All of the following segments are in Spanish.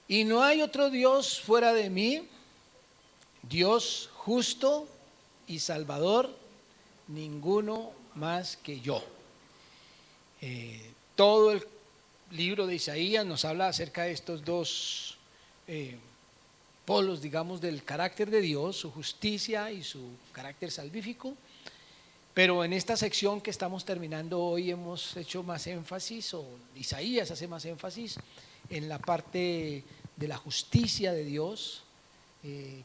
Y no hay otro Dios fuera de mí, Dios justo y salvador, ninguno más que yo. Todo el libro de Isaías nos habla acerca de estos dos polos, digamos, del carácter de Dios, su justicia y su carácter salvífico. Pero en esta sección que estamos terminando hoy hemos hecho más énfasis, o Isaías hace más énfasis en la parte de la justicia de Dios,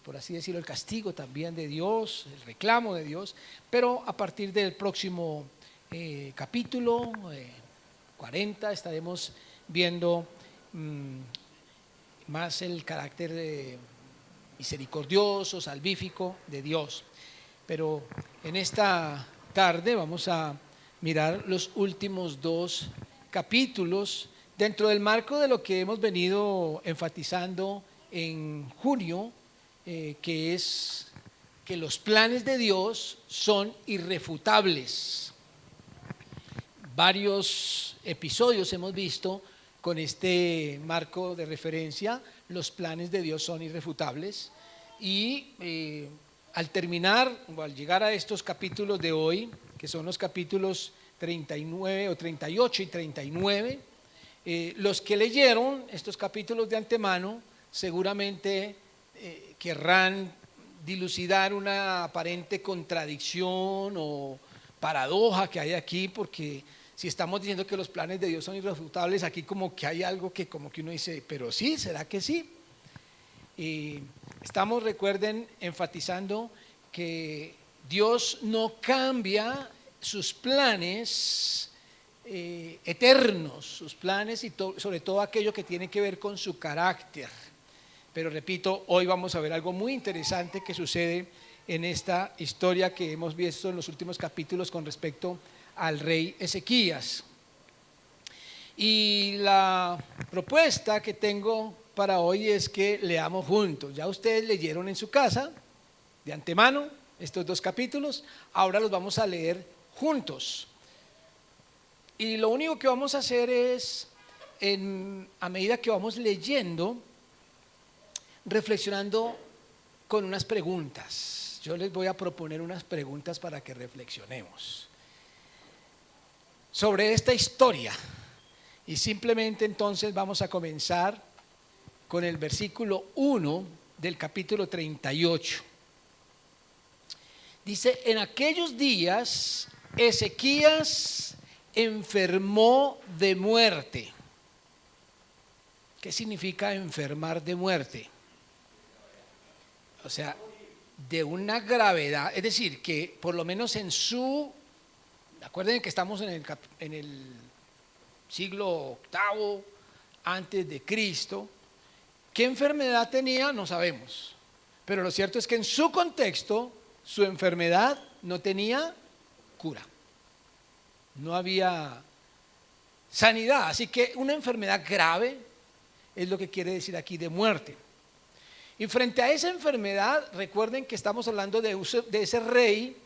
por así decirlo, el castigo también de Dios, el reclamo de Dios. Pero a partir del próximo capítulo 40 estaremos viendo más el carácter misericordioso, salvífico de Dios. Pero en esta tarde vamos a mirar los últimos dos capítulos dentro del marco de lo que hemos venido enfatizando en junio, que es que los planes de Dios son irrefutables. Varios episodios hemos visto con este marco de referencia: los planes de Dios son irrefutables. Y al terminar, o al llegar a estos capítulos de hoy, que son los capítulos 39 o 38 y 39, los que leyeron estos capítulos de antemano seguramente querrán dilucidar una aparente contradicción o paradoja que hay aquí, porque si estamos diciendo que los planes de Dios son irrefutables, aquí como que hay algo que como que uno dice, pero sí, ¿será que sí? Y estamos, recuerden, enfatizando que Dios no cambia sus planes eternos, sus planes y sobre todo aquello que tiene que ver con su carácter. Pero repito, hoy vamos a ver algo muy interesante que sucede en esta historia que hemos visto en los últimos capítulos con respecto al rey Ezequías. Y la propuesta que tengo para hoy es que leamos juntos. Ya ustedes leyeron en su casa de antemano estos dos capítulos, ahora los vamos a leer juntos. Y lo único que vamos a hacer es, a medida que vamos leyendo, reflexionando con unas preguntas. Yo les voy a proponer unas preguntas para que reflexionemos sobre esta historia. Y simplemente entonces vamos a comenzar con el versículo 1 del capítulo 38. Dice: en aquellos días Ezequías enfermó de muerte. ¿Qué significa enfermar de muerte? O sea, de una gravedad, es decir, que por lo menos acuérdense que estamos en el siglo VIII antes de Cristo. ¿Qué enfermedad tenía? No sabemos, pero lo cierto es que en su contexto su enfermedad no tenía cura, no había sanidad, así que una enfermedad grave es lo que quiere decir aquí de muerte. Y frente a esa enfermedad, recuerden que estamos hablando de ese rey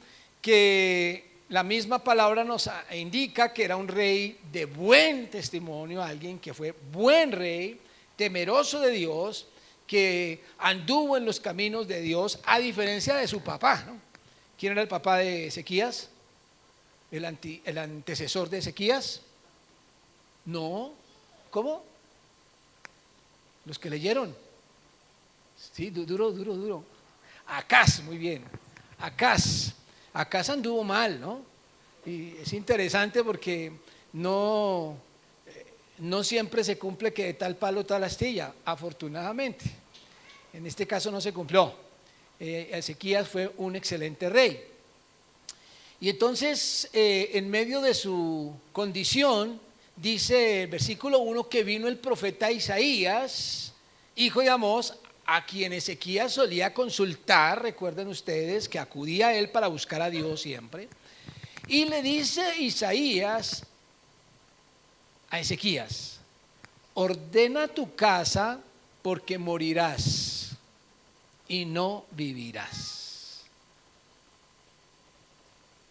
que la misma palabra nos indica que era un rey de buen testimonio, alguien que fue buen rey, temeroso de Dios, que anduvo en los caminos de Dios, a diferencia de su papá, ¿no? ¿Quién era el papá de Ezequías? ¿El antecesor de Ezequías? No. ¿Cómo? Los que leyeron. Sí, duro. Acaz, muy bien. Acaz anduvo mal, ¿no? Y es interesante porque no siempre se cumple que de tal palo tal astilla, afortunadamente. En este caso no se cumplió. Ezequías fue un excelente rey. Y entonces, en medio de su condición, dice el versículo 1 que vino el profeta Isaías, hijo de Amós, a quien Ezequías solía consultar. Recuerden ustedes que acudía a él para buscar a Dios siempre. Y le dice Isaías a Ezequías: ordena tu casa porque morirás y no vivirás.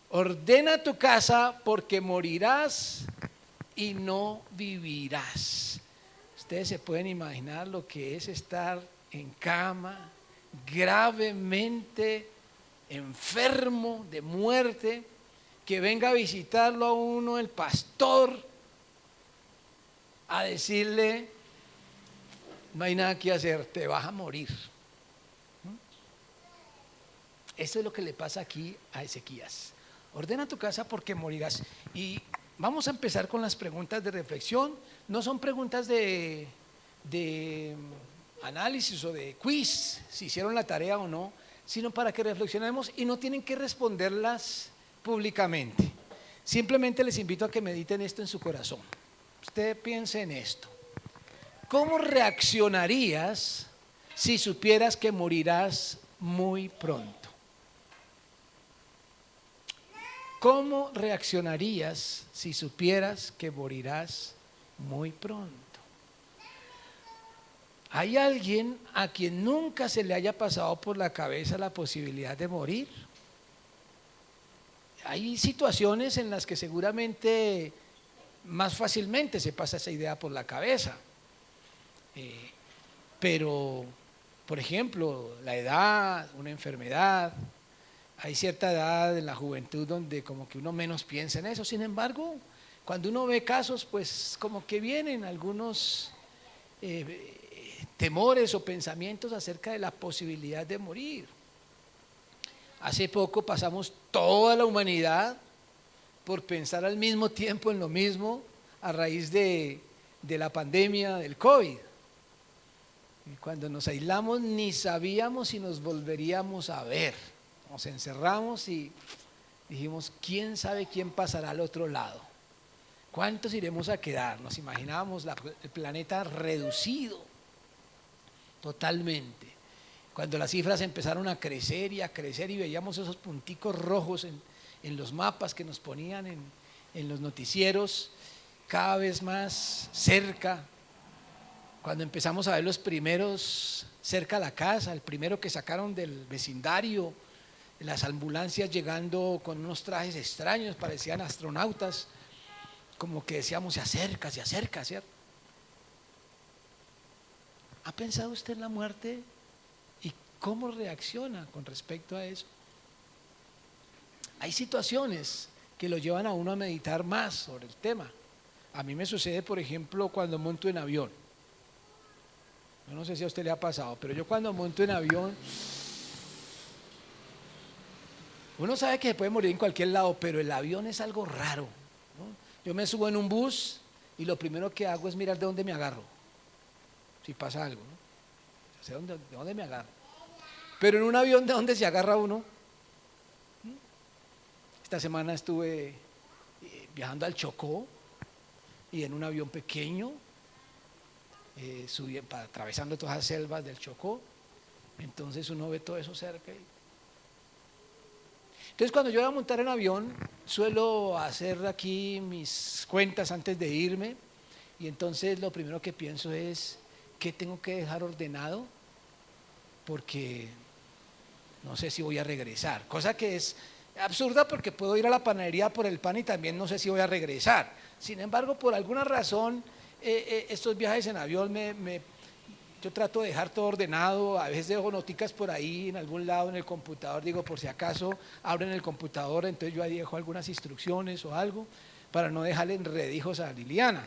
Ordena tu casa porque morirás y no vivirás. Ustedes se pueden imaginar lo que es estar en cama, gravemente enfermo de muerte, que venga a visitarlo a uno el pastor a decirle: no hay nada que hacer, te vas a morir. Eso es lo que le pasa aquí a Ezequías. Ordena tu casa porque morirás. Y vamos a empezar con las preguntas de reflexión. No son preguntas de análisis o de quiz, si hicieron la tarea o no, sino para que reflexionemos, y no tienen que responderlas públicamente. Simplemente les invito a que mediten esto en su corazón. Usted piense en esto. ¿Cómo reaccionarías si supieras que morirás muy pronto? ¿Cómo reaccionarías si supieras que morirás muy pronto? ¿Hay alguien a quien nunca se le haya pasado por la cabeza la posibilidad de morir? Hay situaciones en las que seguramente más fácilmente se pasa esa idea por la cabeza. Pero, por ejemplo, la edad, una enfermedad, hay cierta edad en la juventud donde como que uno menos piensa en eso. Sin embargo, cuando uno ve casos, pues como que vienen algunos temores o pensamientos acerca de la posibilidad de morir. Hace poco pasamos toda la humanidad por pensar al mismo tiempo en lo mismo a raíz de la pandemia del COVID. Y cuando nos aislamos ni sabíamos si nos volveríamos a ver. Nos encerramos y dijimos: ¿quién sabe quién pasará al otro lado? ¿Cuántos iremos a quedar? Nos imaginábamos el planeta reducido totalmente. Cuando las cifras empezaron a crecer y veíamos esos punticos rojos en los mapas que nos ponían en los noticieros, cada vez más cerca. Cuando empezamos a ver los primeros cerca a la casa, el primero que sacaron del vecindario, las ambulancias llegando con unos trajes extraños, parecían astronautas, como que decíamos: se acerca, ¿cierto? ¿Ha pensado usted en la muerte y cómo reacciona con respecto a eso? Hay situaciones que lo llevan a uno a meditar más sobre el tema. A mí me sucede, por ejemplo, cuando monto en avión. Yo no sé si a usted le ha pasado, pero yo cuando monto en avión, uno sabe que se puede morir en cualquier lado, pero el avión es algo raro, ¿no? Yo me subo en un bus y lo primero que hago es mirar de dónde me agarro, si pasa algo, ¿no? Sé de dónde me agarro. Pero en un avión, ¿de dónde se agarra uno? Esta semana estuve viajando al Chocó y en un avión pequeño, atravesando todas las selvas del Chocó. Entonces uno ve todo eso cerca. Entonces cuando yo voy a montar en avión, suelo hacer aquí mis cuentas antes de irme, y entonces lo primero que pienso es: ¿qué tengo que dejar ordenado? Porque no sé si voy a regresar, cosa que es absurda porque puedo ir a la panadería por el pan y también no sé si voy a regresar. Sin embargo, por alguna razón, estos viajes en avión yo trato de dejar todo ordenado. A veces dejo noticas por ahí en algún lado en el computador, digo, por si acaso abren el computador, entonces yo ahí dejo algunas instrucciones o algo para no dejarle enredijos a Liliana.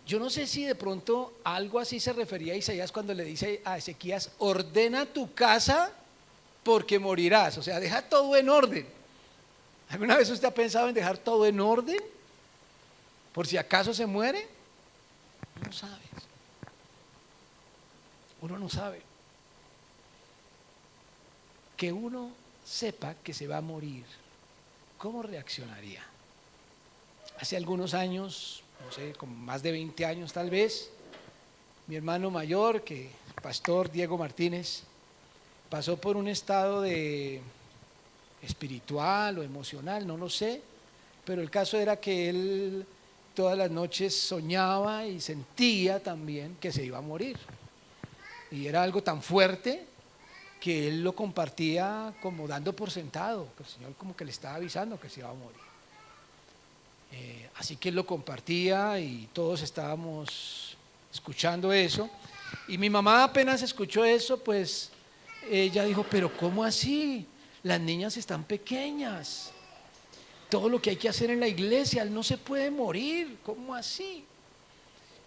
Yo no sé si de pronto algo así se refería a Isaías cuando le dice a Ezequías: ordena tu casa porque morirás. O sea, deja todo en orden. ¿Alguna vez usted ha pensado en dejar todo en orden por si acaso se muere? No sabes. Uno no sabe. Que uno sepa que se va a morir, ¿cómo reaccionaría? Hace algunos años, no sé, como más de 20 años tal vez, mi hermano mayor, que pastor Diego Martínez, pasó por un estado de espiritual o emocional, no lo sé, pero el caso era que él todas las noches soñaba y sentía también que se iba a morir. Y era algo tan fuerte que él lo compartía como dando por sentado, que el Señor como que le estaba avisando que se iba a morir. Así que él lo compartía y todos estábamos escuchando eso. Y mi mamá apenas escuchó eso, pues ella dijo, pero ¿cómo así? Las niñas están pequeñas. Todo lo que hay que hacer en la iglesia, él no se puede morir. ¿Cómo así?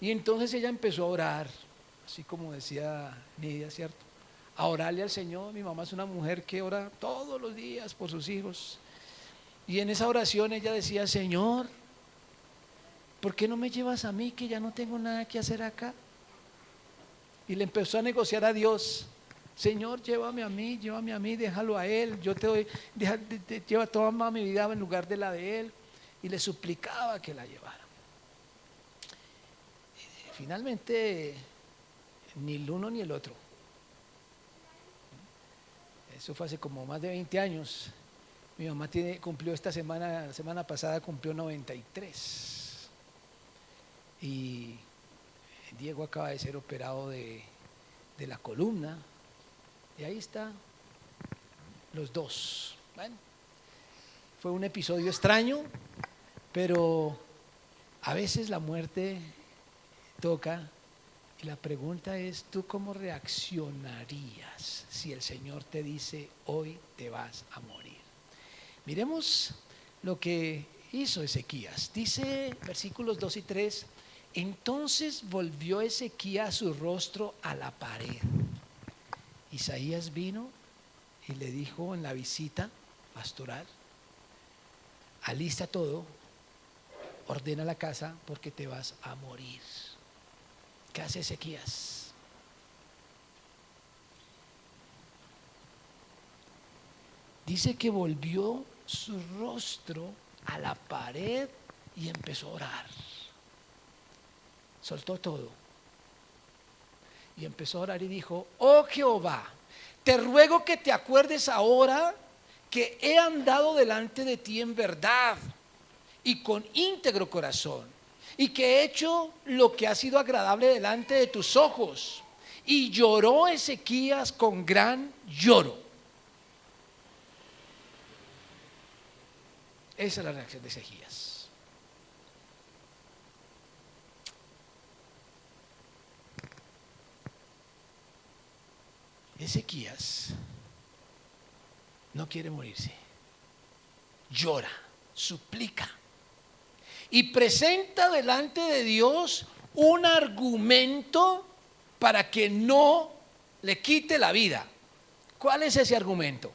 Y entonces ella empezó a orar, así como decía Nidia, ¿cierto? A orarle al Señor. Mi mamá es una mujer que ora todos los días por sus hijos. Y en esa oración ella decía, Señor, ¿por qué no me llevas a mí que ya no tengo nada que hacer acá? Y le empezó a negociar a Dios. Señor, llévame a mí, déjalo a Él. Yo te doy, lleva toda mi vida en lugar de la de Él. Y le suplicaba que la llevara. Y finalmente, ni el uno ni el otro. Eso fue hace como más de 20 años. Mi mamá cumplió esta semana, la semana pasada cumplió 93. Y Diego acaba de ser operado de la columna. Y ahí está, los dos. Bueno, fue un episodio extraño, pero a veces la muerte toca. Y la pregunta es, ¿tú cómo reaccionarías si el Señor te dice, hoy te vas a morir? Miremos lo que hizo Ezequías. Dice versículos 2 y 3, entonces volvió Ezequías su rostro a la pared. Isaías vino y le dijo en la visita pastoral, alista todo, ordena la casa porque te vas a morir. ¿Qué hace Ezequías? Dice que volvió su rostro a la pared y empezó a orar. Soltó todo. Y empezó a orar y dijo, oh Jehová, te ruego que te acuerdes ahora que he andado delante de ti en verdad y con íntegro corazón, y que he hecho lo que ha sido agradable delante de tus ojos. Y lloró Ezequías con gran lloro. Esa es la reacción de Ezequías. Ezequías no quiere morirse. Llora, suplica y presenta delante de Dios un argumento para que no le quite la vida. ¿Cuál es ese argumento?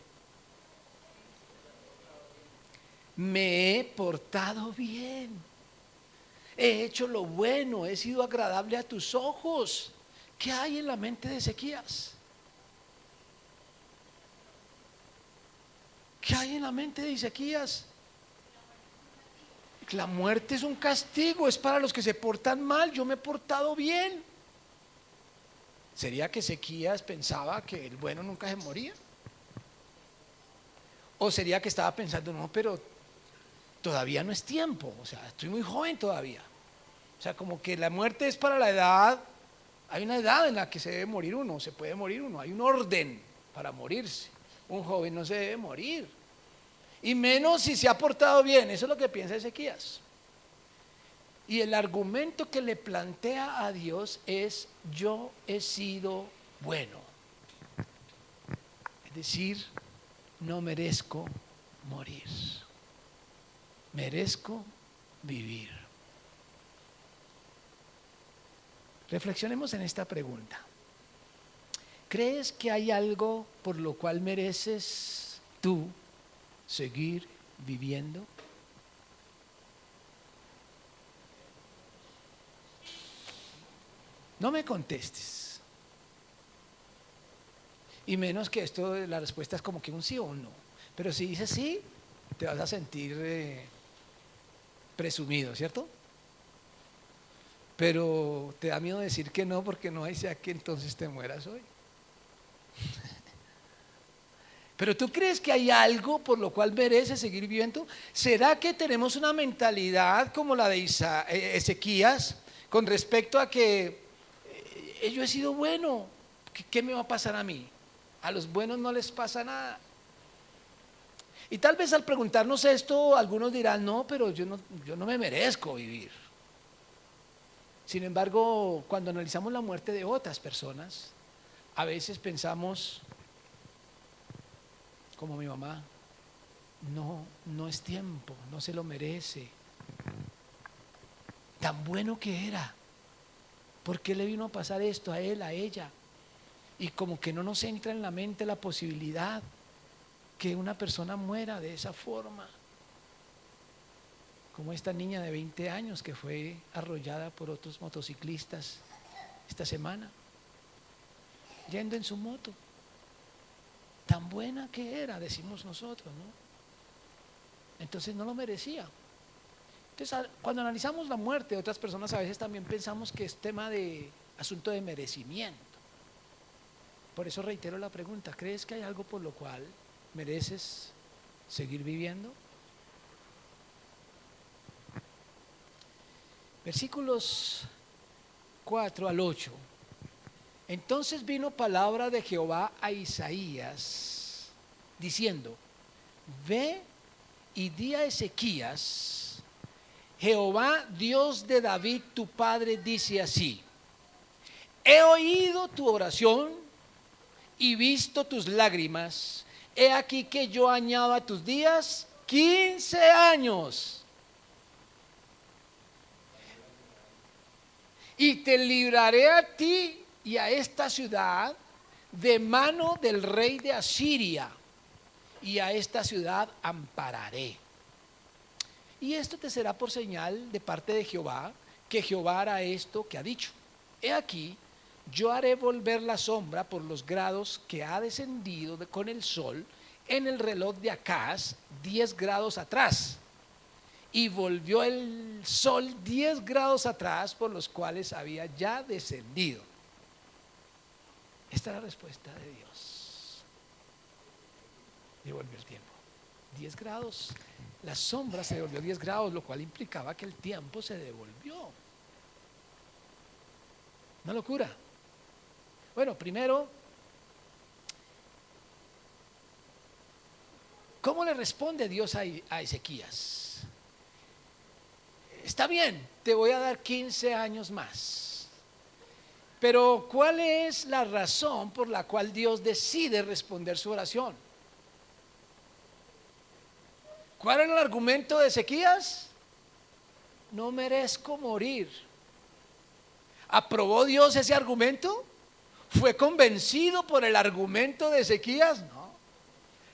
Me he portado bien, he hecho lo bueno, he sido agradable a tus ojos. ¿Qué hay en la mente de Ezequías? ¿Qué hay en la mente de Ezequías? La muerte es un castigo, es para los que se portan mal. Yo me he portado bien. ¿Sería que Ezequías pensaba que el bueno nunca se moría? ¿O sería que estaba pensando, no, pero todavía no es tiempo, o sea, estoy muy joven todavía? O sea, como que la muerte es para la edad. Hay una edad en la que se debe morir uno, se puede morir uno, hay un orden para morirse. Un joven no se debe morir, y menos si se ha portado bien. Eso es lo que piensa Ezequías. Y el argumento que le plantea a Dios es, yo he sido bueno. Es decir, no merezco morir, merezco vivir. Reflexionemos en esta pregunta. ¿Crees que hay algo por lo cual mereces tú seguir viviendo? No me contestes. Y menos que esto, la respuesta es como que un sí o un no. Pero si dices sí, te vas a sentir presumido, ¿cierto? Pero te da miedo decir que no, porque no hay sea que entonces te mueras hoy. Pero ¿tú crees que hay algo por lo cual mereces seguir viviendo? ¿Será que tenemos una mentalidad como la de Ezequías con respecto a que yo he sido bueno? ¿Qué me va a pasar a mí? A los buenos no les pasa nada. Y tal vez al preguntarnos esto, algunos dirán, no, pero yo no me merezco vivir. Sin embargo, cuando analizamos la muerte de otras personas, a veces pensamos, como mi mamá, no es tiempo, no se lo merece. Tan bueno que era. ¿Por qué le vino a pasar esto a él, a ella? Y como que no nos entra en la mente la posibilidad que una persona muera de esa forma. Como esta niña de 20 años que fue arrollada por otros motociclistas esta semana, yendo en su moto. Tan buena que era, decimos nosotros, ¿no? Entonces no lo merecía. Entonces, cuando analizamos la muerte de otras personas, a veces también pensamos que es tema de asunto de merecimiento. Por eso reitero la pregunta, ¿crees que hay algo por lo cual mereces seguir viviendo? Versículos 4 al 8. Entonces vino palabra de Jehová a Isaías, diciendo, ve y di a Ezequías, Jehová, Dios de David, tu padre, dice así, he oído tu oración y visto tus lágrimas, he aquí que yo añado a tus días 15 años. Y te libraré a ti y a esta ciudad de mano del rey de Asiria, y a esta ciudad ampararé. Y esto te será por señal de parte de Jehová, que Jehová hará esto que ha dicho. He aquí, yo haré volver la sombra por los grados que ha descendido con el sol en el reloj de Acaz 10 grados atrás. Y volvió el sol 10 grados atrás por los cuales había ya descendido. Esta es la respuesta de Dios. Devolvió el tiempo. 10 grados. La sombra se devolvió 10 grados, lo cual implicaba que el tiempo se devolvió. Una locura. Bueno, primero, ¿cómo le responde Dios a Ezequías? Está bien, te voy a dar 15 años más. Pero ¿cuál es la razón por la cual Dios decide responder su oración? ¿Cuál era el argumento de Ezequías? No merezco morir. ¿Aprobó Dios ese argumento? ¿Fue convencido por el argumento de Ezequías?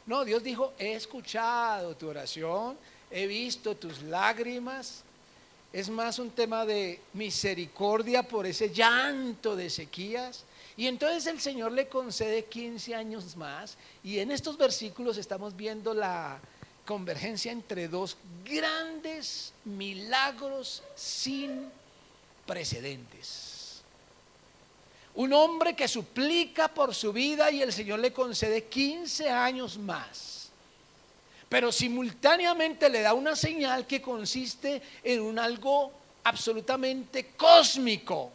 No, Dios dijo, he escuchado tu oración, he visto tus lágrimas. Es más un tema de misericordia por ese llanto de Ezequías. Y entonces el Señor le concede 15 años más. Y en estos versículos estamos viendo la convergencia entre dos grandes milagros sin precedentes. Un hombre que suplica por su vida y el Señor le concede 15 años más. Pero simultáneamente le da una señal que consiste en un algo absolutamente cósmico: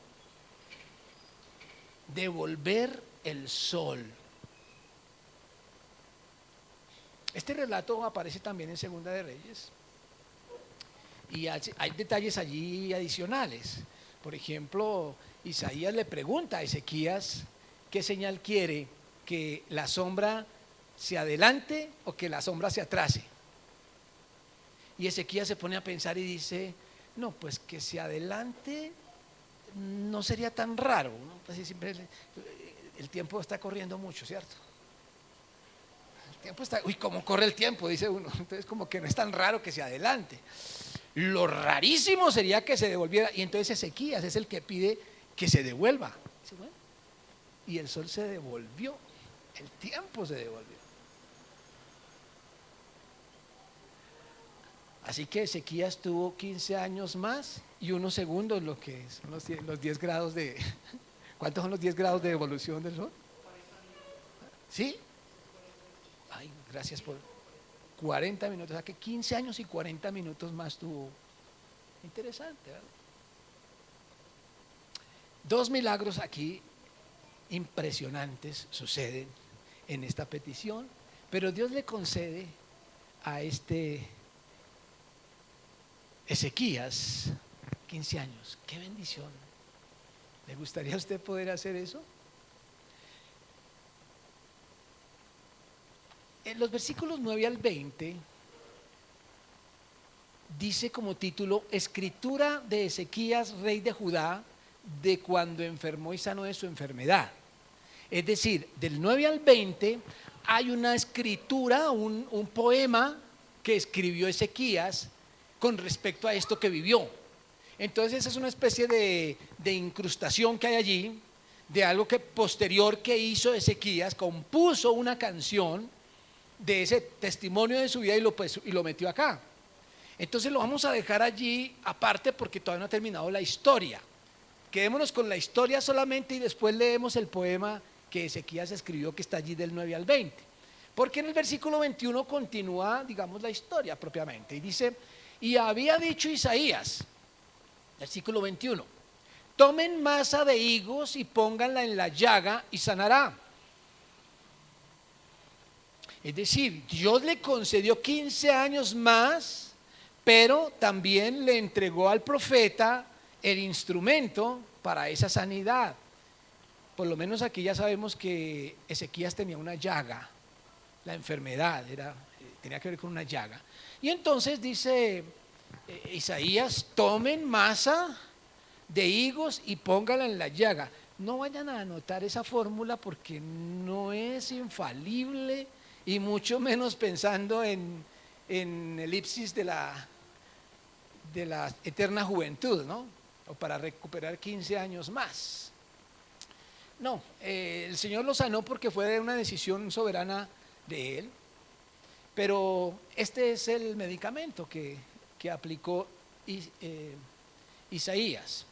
devolver el sol. Este relato aparece también en Segunda de Reyes y hay detalles allí adicionales. Por ejemplo, Isaías le pregunta a Ezequías qué señal quiere, que la sombra se adelante o que la sombra se atrase. Y Ezequías se pone a pensar y dice, no, pues que se adelante no sería tan raro, ¿no? Pues siempre el tiempo está corriendo mucho, ¿cierto? El tiempo está, uy, ¿cómo corre el tiempo? Dice uno. Entonces como que no es tan raro que se adelante. Lo rarísimo sería que se devolviera. Y entonces Ezequías es el que pide que se devuelva. Dice, bueno, y el sol se devolvió, el tiempo se devolvió. Así que Ezequías tuvo 15 años más y unos segundos, lo que son los 10 grados de... ¿Cuántos son los 10 grados de evolución del sol? ¿Sí? Ay, gracias por 40 minutos. O sea que 15 años y 40 minutos más tuvo. Interesante, ¿verdad? Dos milagros aquí impresionantes suceden en esta petición, pero Dios le concede a este Ezequías 15 años. ¡Qué bendición! ¿Le gustaría a usted poder hacer eso? En los versículos 9 al 20 dice como título: Escritura de Ezequías, rey de Judá, de cuando enfermó y sanó de su enfermedad. Es decir, del 9 al 20 hay una escritura, un poema que escribió Ezequías con respecto a esto que vivió. Entonces es una especie de incrustación que hay allí, de algo que posterior que hizo Ezequías, compuso una canción de ese testimonio de su vida y lo metió acá. Entonces lo vamos a dejar allí aparte porque todavía no ha terminado la historia. Quedémonos con la historia solamente y después leemos el poema que Ezequías escribió, que está allí del 9 al 20. Porque en el versículo 21 continúa, digamos, la historia propiamente. Y dice: y había dicho Isaías, versículo 21, tomen masa de higos y pónganla en la llaga y sanará. Es decir, Dios le concedió 15 años más, pero también le entregó al profeta el instrumento para esa sanidad. Por lo menos aquí ya sabemos que Ezequías tenía una llaga, la enfermedad tenía que ver con una llaga. Y entonces dice Isaías: tomen masa de higos y pónganla en la llaga. No vayan a anotar esa fórmula porque no es infalible, y mucho menos pensando en elipsis de la eterna juventud, ¿no? O para recuperar 15 años más. No, el Señor lo sanó porque fue una decisión soberana de Él, pero este es el medicamento que aplicó Isaías.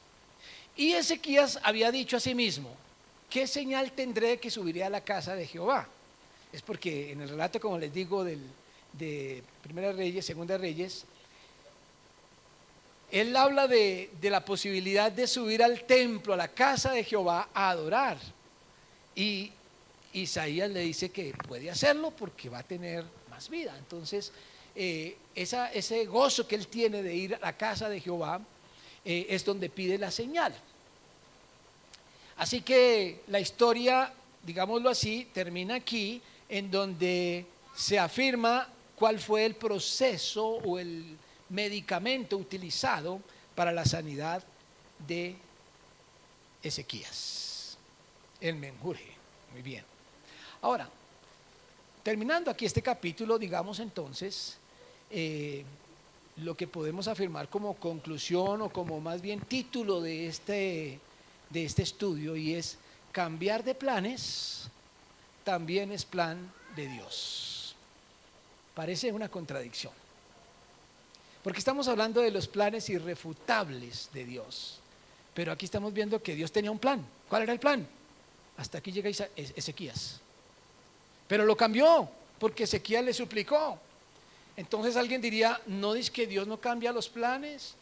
Y Ezequías había dicho a sí mismo: ¿qué señal tendré que subiré a la casa de Jehová? Es porque en el relato, como les digo, de Primera Reyes, Segunda Reyes, él habla de la posibilidad de subir al templo, a la casa de Jehová, a adorar. Y Isaías le dice que puede hacerlo porque va a tener más vida. Entonces, ese gozo que él tiene de ir a la casa de Jehová es donde pide la señal. Así que la historia, digámoslo así, termina aquí, en donde se afirma cuál fue el proceso o el medicamento utilizado para la sanidad de Ezequías, el menjurje. Muy bien. Ahora, terminando aquí este capítulo, digamos entonces lo que podemos afirmar como conclusión o como más bien título de este estudio, y es: cambiar de planes también es plan de Dios. Parece una contradicción, porque estamos hablando de los planes irrefutables de Dios, pero aquí estamos viendo que Dios tenía un plan. ¿Cuál era el plan? Hasta aquí llega Ezequías, pero lo cambió porque Ezequías le suplicó. Entonces alguien diría: ¿no dice que Dios no cambia los planes?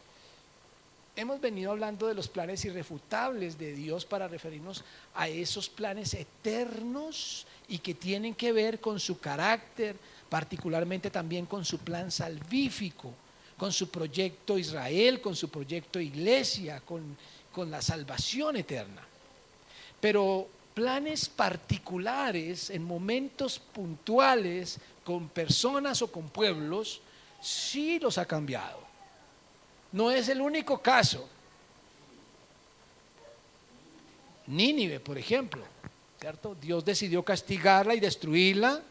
Hemos venido hablando de los planes irrefutables de Dios para referirnos a esos planes eternos y que tienen que ver con su carácter, particularmente también con su plan salvífico, con su proyecto Israel, con su proyecto Iglesia, con la salvación eterna. Pero planes particulares en momentos puntuales con personas o con pueblos sí los ha cambiado. No es el único caso. Nínive, por ejemplo, ¿cierto? Dios decidió castigarla y destruirla,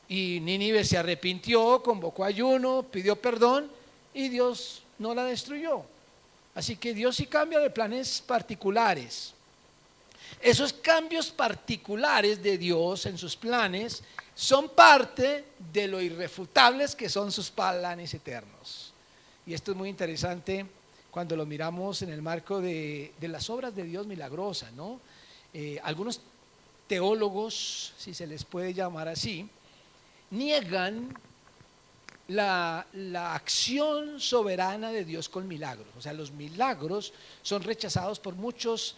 y Nínive se arrepintió, convocó ayuno, pidió perdón y Dios no la destruyó. Así que Dios sí cambia de planes particulares. Esos cambios particulares de Dios en sus planes son parte de lo irrefutables que son sus planes eternos. Y esto es muy interesante cuando lo miramos en el marco de las obras de Dios milagrosas, ¿no? Algunos teólogos, si se les puede llamar así, niegan la acción soberana de Dios con milagros. O sea, los milagros son rechazados por muchos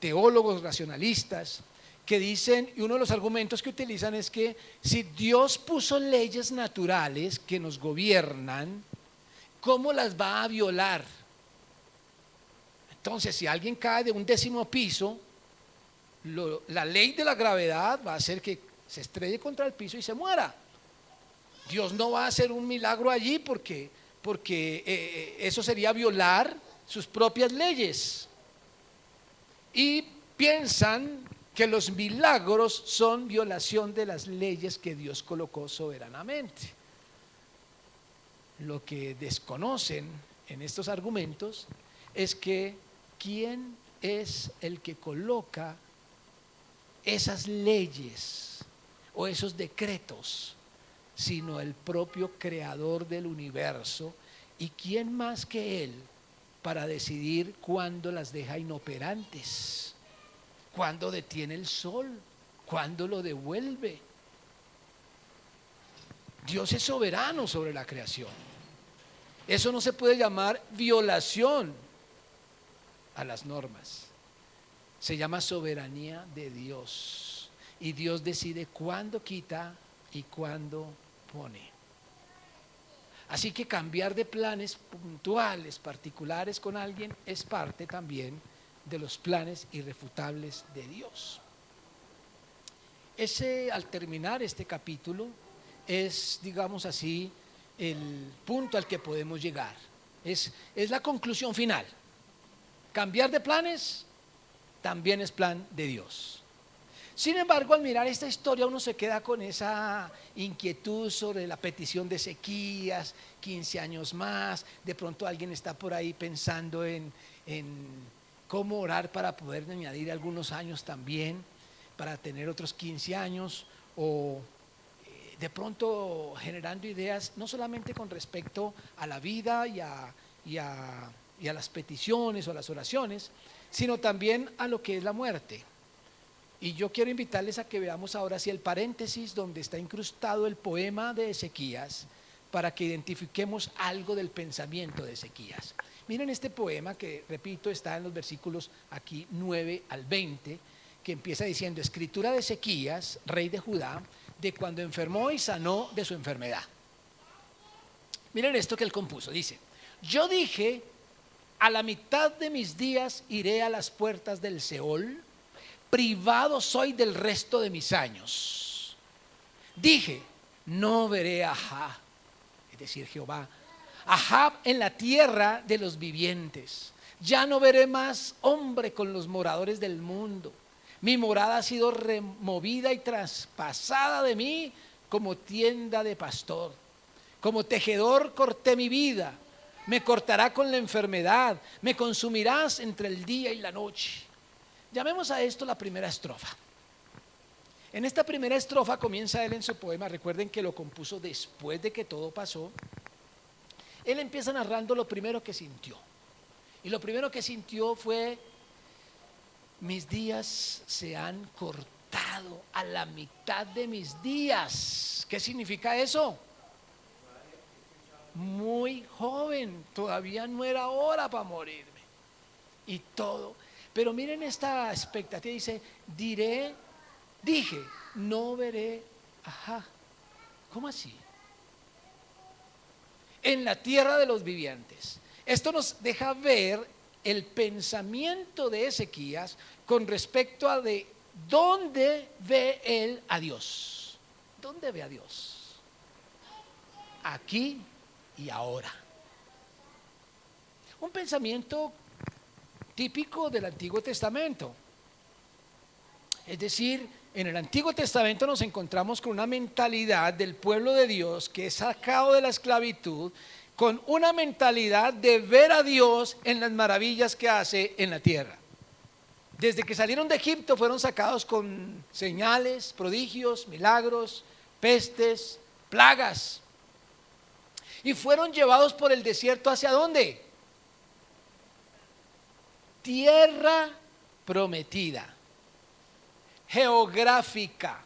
teólogos racionalistas que dicen, y uno de los argumentos que utilizan es que si Dios puso leyes naturales que nos gobiernan, ¿cómo las va a violar? Entonces, si alguien cae de un 10º piso, la ley de la gravedad va a hacer que se estrelle contra el piso y se muera. Dios no va a hacer un milagro allí porque eso sería violar sus propias leyes. Y piensan que los milagros son violación de las leyes que Dios colocó soberanamente. Lo que desconocen en estos argumentos es que ¿quién es el que coloca esas leyes o esos decretos? Sino el propio creador del universo. ¿Y quién más que él para decidir cuándo las deja inoperantes? ¿Cuándo detiene el sol? ¿Cuándo lo devuelve? Dios es soberano sobre la creación. Eso no se puede llamar violación a las normas. Se llama soberanía de Dios. Y Dios decide cuándo quita y cuándo pone. Así que cambiar de planes puntuales, particulares con alguien es parte también de los planes irrefutables de Dios. Al terminar este capítulo es, digamos así, el punto al que podemos llegar. Es la conclusión final. Cambiar de planes también es plan de Dios. Sin embargo, al mirar esta historia uno se queda con esa inquietud sobre la petición de Ezequías, 15 años más. De pronto alguien está por ahí pensando en cómo orar para poder añadir algunos años también, para tener otros 15 años, o de pronto generando ideas no solamente con respecto a la vida y a las peticiones o a las oraciones, sino también a lo que es la muerte. Y yo quiero invitarles a que veamos ahora sí el paréntesis donde está incrustado el poema de Ezequías, para que identifiquemos algo del pensamiento de Ezequías. Miren este poema que, repito, está en los versículos aquí 9 al 20, que empieza diciendo: escritura de Ezequías, rey de Judá, de cuando enfermó y sanó de su enfermedad. Miren esto que él compuso, dice: yo dije, a la mitad de mis días iré a las puertas del Seol, privado soy del resto de mis años. Dije, no veré a Jah, es decir, Jehová, a Jah en la tierra de los vivientes. Ya no veré más hombre con los moradores del mundo. Mi morada ha sido removida y traspasada de mí como tienda de pastor. Como tejedor corté mi vida. Me cortará con la enfermedad. Me consumirás entre el día y la noche. Llamemos a esto la primera estrofa. En esta primera estrofa comienza él en su poema. Recuerden que lo compuso después de que todo pasó. Él empieza narrando lo primero que sintió. Y lo primero que sintió fue: mis días se han cortado a la mitad de mis días. ¿Qué significa eso? Muy joven, todavía no era hora para morirme. Y todo. Pero miren esta expectativa, dice: dije, no veré a Jah. ¿Cómo así? En la tierra de los vivientes. Esto nos deja ver el pensamiento de Ezequías con respecto a de dónde ve él a Dios. ¿Dónde ve a Dios? Aquí y ahora. Un pensamiento típico del Antiguo Testamento. Es decir, en el Antiguo Testamento nos encontramos con una mentalidad del pueblo de Dios que es sacado de la esclavitud, con una mentalidad de ver a Dios en las maravillas que hace en la tierra. Desde que salieron de Egipto fueron sacados con señales, prodigios, milagros, pestes, plagas. Y fueron llevados por el desierto ¿hacia dónde? Tierra prometida, geográfica,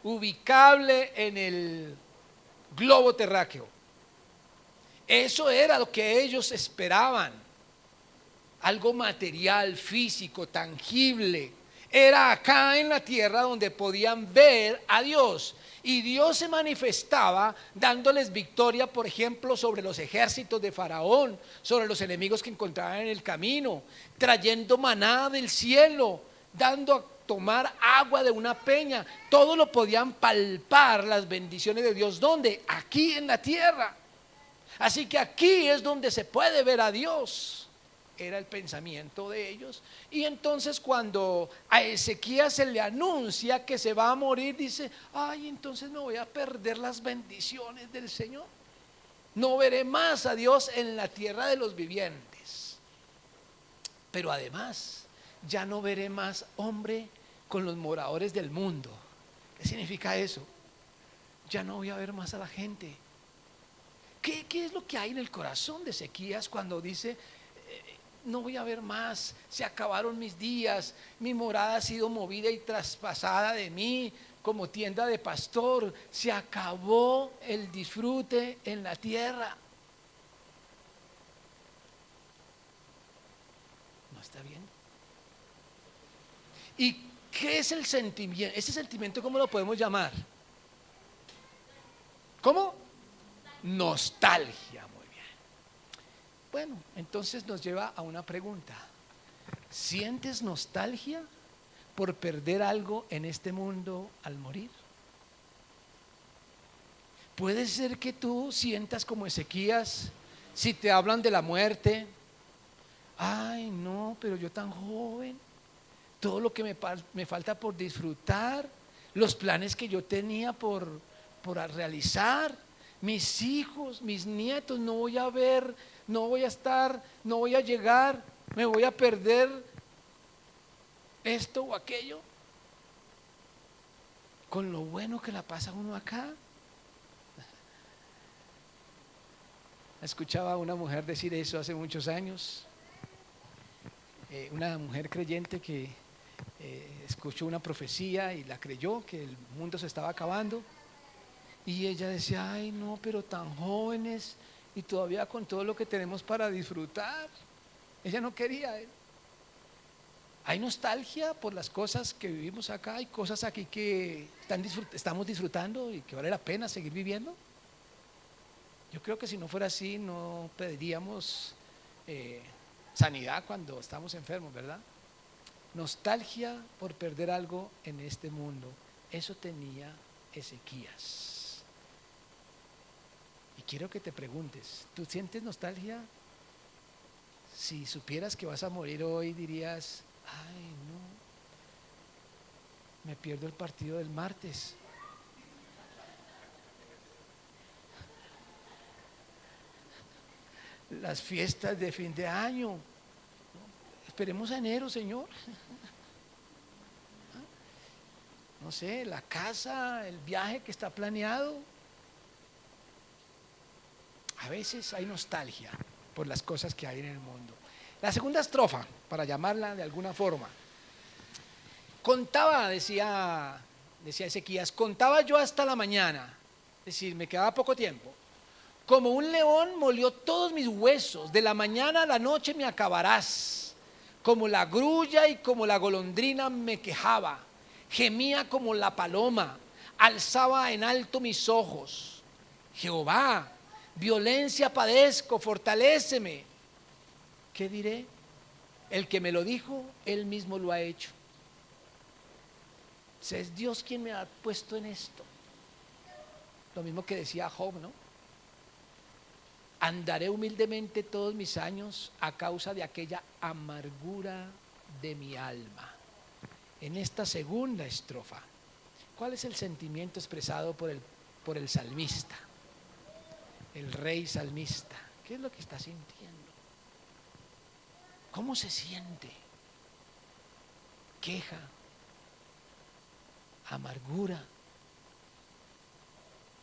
ubicable en el globo terráqueo. Eso era lo que ellos esperaban, algo material, físico, tangible. era acá en la tierra donde podían ver a Dios. Y Dios se manifestaba dándoles victoria, por ejemplo, sobre los ejércitos de Faraón, sobre los enemigos que encontraban en el camino, trayendo maná del cielo, dando a tomar agua de una peña. Todo lo podían palpar las bendiciones de Dios. ¿Dónde? Aquí en la tierra. Así que aquí es donde se puede ver a Dios. Era el pensamiento de ellos. Y entonces cuando a Ezequías se le anuncia que se va a morir, dice: ay, entonces me voy a perder las bendiciones del Señor. No veré más a Dios en la tierra de los vivientes. Pero además, ya no veré más hombre con los moradores del mundo. ¿Qué significa eso? Ya no voy a ver más a la gente. ¿Qué es lo que hay en el corazón de Ezequías cuando dice: no voy a ver más, se acabaron mis días, mi morada ha sido movida y traspasada de mí como tienda de pastor, se acabó el disfrute en la tierra? ¿No está bien? ¿Y qué es el sentimiento? Ese sentimiento, ¿cómo lo podemos llamar? ¿Cómo? Nostalgia. Muy bien. Bueno, entonces nos lleva a una pregunta. ¿Sientes nostalgia por perder algo en este mundo al morir? Puede ser que tú sientas como Ezequías, si te hablan de la muerte: ay, no, pero yo tan joven, todo lo que me falta por disfrutar, los planes que yo tenía por realizar, mis hijos, mis nietos, no voy a ver, no voy a estar, no voy a llegar, me voy a perder esto o aquello. Con lo bueno que la pasa uno acá. Escuchaba a una mujer decir eso hace muchos años, una mujer creyente que escuchó una profecía y la creyó, que el mundo se estaba acabando. Y ella decía: ay, no, pero tan jóvenes y todavía con todo lo que tenemos para disfrutar. Ella no quería. Hay nostalgia por las cosas que vivimos acá. Hay cosas aquí que estamos disfrutando y que vale la pena seguir viviendo. Yo creo que si no fuera así, no pediríamos sanidad cuando estamos enfermos, ¿verdad? Nostalgia por perder algo en este mundo. Eso tenía Ezequías. Y quiero que te preguntes: ¿tú sientes nostalgia? Si supieras que vas a morir hoy, dirías: ay, no, me pierdo el partido del martes, las fiestas de fin de año, esperemos a enero, Señor. No sé, la casa, el viaje que está planeado. A veces hay nostalgia por las cosas que hay en el mundo. La segunda estrofa, para llamarla de alguna forma: contaba, decía Ezequías, contaba yo hasta la mañana, es decir, me quedaba poco tiempo. Como un león molió todos mis huesos, de la mañana a la noche me acabarás. Como la grulla y como la golondrina me quejaba, gemía como la paloma, alzaba en alto mis ojos. Jehová, violencia padezco, fortaléceme. ¿Qué diré? El que me lo dijo, él mismo lo ha hecho. O sea, es Dios quien me ha puesto en esto. Lo mismo que decía Job, ¿no? Andaré humildemente todos mis años a causa de aquella amargura de mi alma. En esta segunda estrofa, ¿cuál es el sentimiento expresado por el salmista? El rey salmista. ¿Qué es lo que está sintiendo? ¿Cómo se siente? Queja, amargura,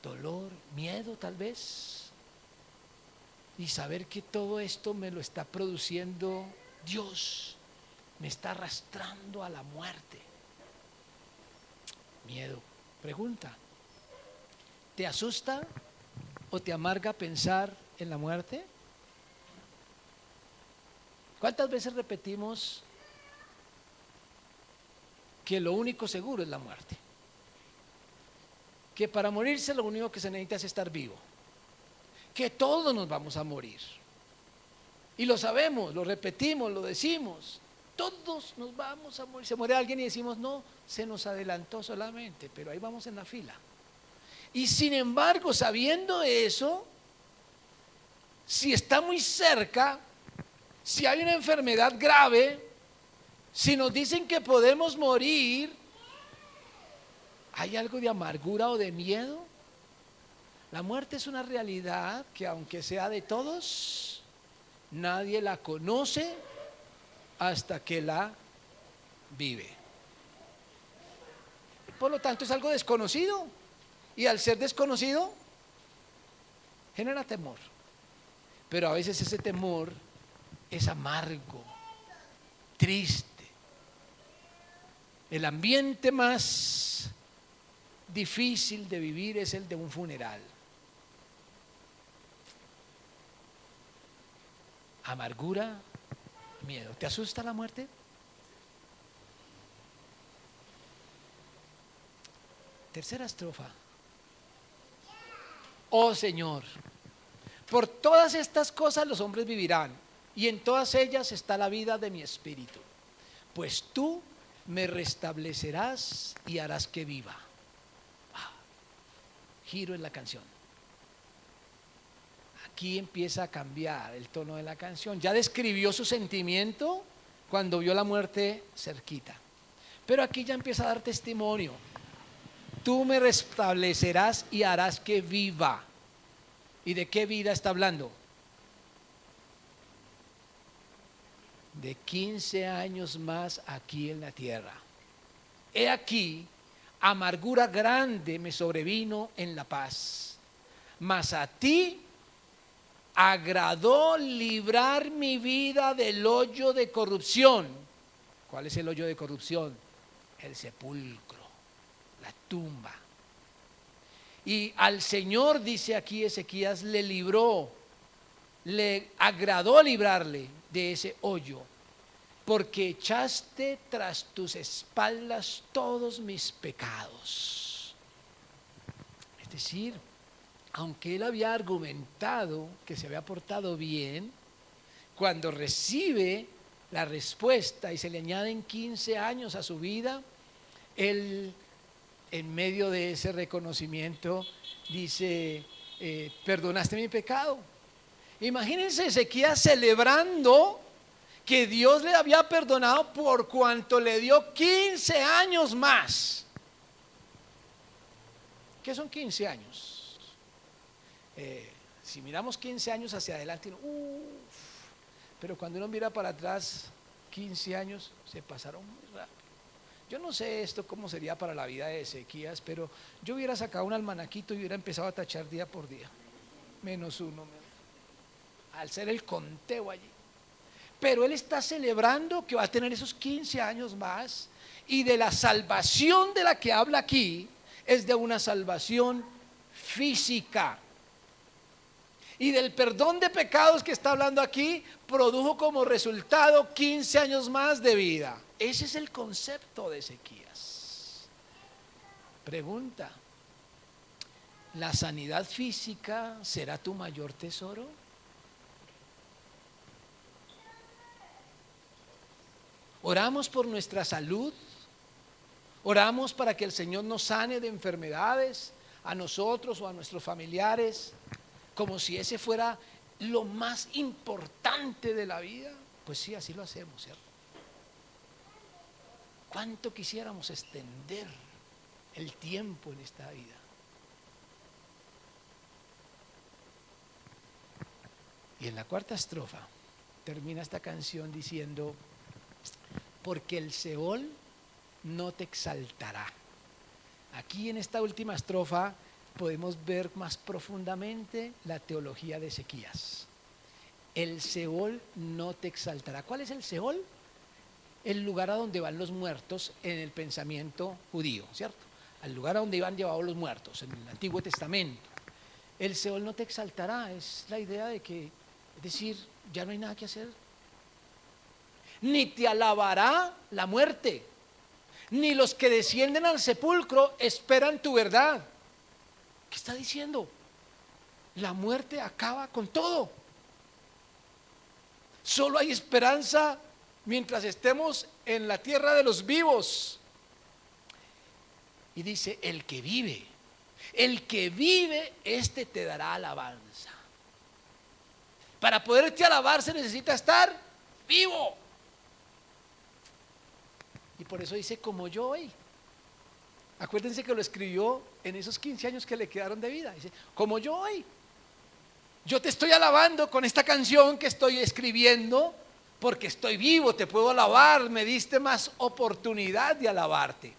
dolor, miedo tal vez. Y saber que todo esto me lo está produciendo Dios, me está arrastrando a la muerte. Miedo. Pregunta: ¿te asusta o te amarga pensar en la muerte? ¿Cuántas veces repetimos: que lo único seguro es la muerte. Que para morirse lo único que se necesita es estar vivo. Que todos nos vamos a morir. Y lo sabemos, lo repetimos, lo decimos. Todos nos vamos a morir. Se muere alguien y decimos, no, se nos adelantó solamente, pero ahí vamos en la fila. Y sin embargo, sabiendo eso, si está muy cerca, si hay una enfermedad grave, si nos dicen que podemos morir, ¿hay algo de amargura o de miedo? La muerte es una realidad que aunque sea de todos, nadie la conoce hasta que la vive. Por lo tanto, es algo desconocido. Y al ser desconocido, genera temor. Pero a veces ese temor es amargo, triste. El ambiente más difícil de vivir es el de un funeral. Amargura, miedo. ¿Te asusta la muerte? Tercera estrofa. Oh Señor, por todas estas cosas los hombres vivirán, y en todas ellas está la vida de mi espíritu, pues tú me restablecerás y harás que viva. Giro en la canción. Aquí empieza a cambiar el tono de la canción. Ya describió su sentimiento cuando vio la muerte cerquita, pero aquí ya empieza a dar testimonio. Tú me restablecerás y harás que viva. ¿Y de qué vida está hablando? De 15 años más aquí en la tierra. He aquí, amargura grande me sobrevino en la paz, mas a ti agradó librar mi vida del hoyo de corrupción. ¿Cuál es el hoyo de corrupción? El sepulcro, la tumba. Y al Señor, dice aquí Ezequías, le libró, le agradó librarle de ese hoyo, porque echaste tras tus espaldas todos mis pecados. Es decir, aunque él había argumentado que se había portado bien, cuando recibe la respuesta y se le añaden 15 años a su vida, él, en medio de ese reconocimiento, dice, perdonaste mi pecado. Imagínense Ezequías celebrando que Dios le había perdonado por cuanto le dio 15 años más. ¿Qué son 15 años? Si miramos 15 años hacia adelante, pero cuando uno mira para atrás, 15 años se pasaron muy rápido. Yo no sé esto cómo sería para la vida de Ezequías, pero yo hubiera sacado un almanaquito y hubiera empezado a tachar día por día. -1, al ser el conteo allí. Pero él está celebrando que va a tener esos 15 años más, y de la salvación de la que habla aquí es de una salvación física. Y del perdón de pecados que está hablando aquí, produjo como resultado 15 años más de vida. Ese es el concepto de Ezequías. Pregunta: ¿la sanidad física será tu mayor tesoro? Oramos por nuestra salud, oramos para que el Señor nos sane de enfermedades, a nosotros o a nuestros familiares, como si ese fuera lo más importante de la vida. Pues sí, así lo hacemos, ¿cierto? ¿Cuánto quisiéramos extender el tiempo en esta vida? Y en la cuarta estrofa termina esta canción diciendo: porque el Seol no te exaltará. Aquí en esta última estrofa podemos ver más profundamente la teología de Ezequías. El Seol no te exaltará. ¿Cuál es el Seol? El lugar a donde van los muertos en el pensamiento judío, ¿cierto? Al lugar a donde iban llevados los muertos en el Antiguo Testamento. El Seol no te exaltará, es la idea de que, es decir, ya no hay nada que hacer. Ni te alabará la muerte, ni los que descienden al sepulcro esperan tu verdad. ¿Qué está diciendo? La muerte acaba con todo. Solo hay esperanza mientras estemos en la tierra de los vivos. Y dice, el que vive, este te dará alabanza. Para poderte alabar se necesita estar vivo. Y por eso dice, como yo hoy. Acuérdense que lo escribió en esos 15 años que le quedaron de vida. Dice, como yo hoy. Yo te estoy alabando con esta canción que estoy escribiendo, porque estoy vivo, te puedo alabar, me diste más oportunidad de alabarte.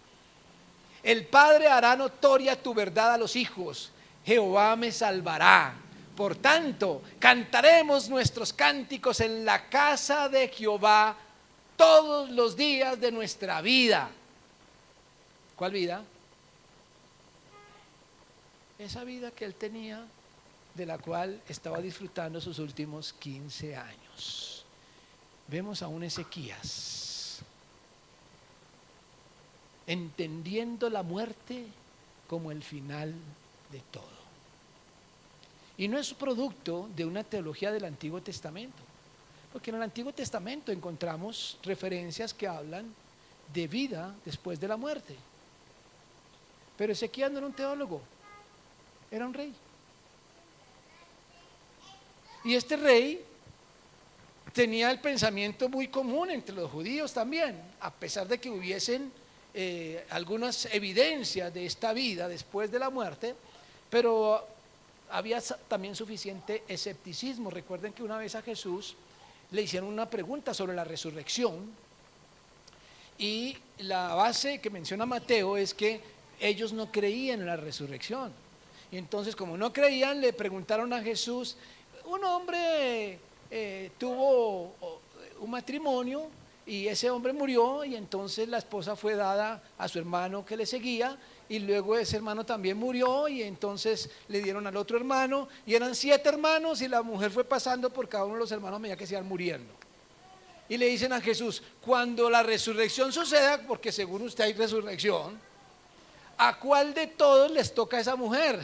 El Padre hará notoria tu verdad a los hijos, Jehová me salvará. Por tanto, cantaremos nuestros cánticos en la casa de Jehová todos los días de nuestra vida. ¿Cuál vida? Esa vida que él tenía, de la cual estaba disfrutando sus últimos 15 años. Vemos a un Ezequías entendiendo la muerte como el final de todo. Y no es producto de una teología del Antiguo Testamento, porque en el Antiguo Testamento encontramos referencias que hablan de vida después de la muerte. Pero Ezequías no era un teólogo, era un rey. Y este rey tenía el pensamiento muy común entre los judíos también, a pesar de que hubiesen algunas evidencias de esta vida después de la muerte, pero había también suficiente escepticismo. Recuerden que una vez a Jesús le hicieron una pregunta sobre la resurrección, y la base que menciona Mateo es que ellos no creían en la resurrección. Y entonces, como no creían, le preguntaron a Jesús: un hombre tuvo un matrimonio y ese hombre murió, y entonces la esposa fue dada a su hermano que le seguía, y luego ese hermano también murió, y entonces le dieron al otro hermano, y eran 7 hermanos, y la mujer fue pasando por cada uno de los hermanos a medida que se iban muriendo. Y le dicen a Jesús: cuando la resurrección suceda, porque según usted hay resurrección, ¿a cuál de todos les toca a esa mujer?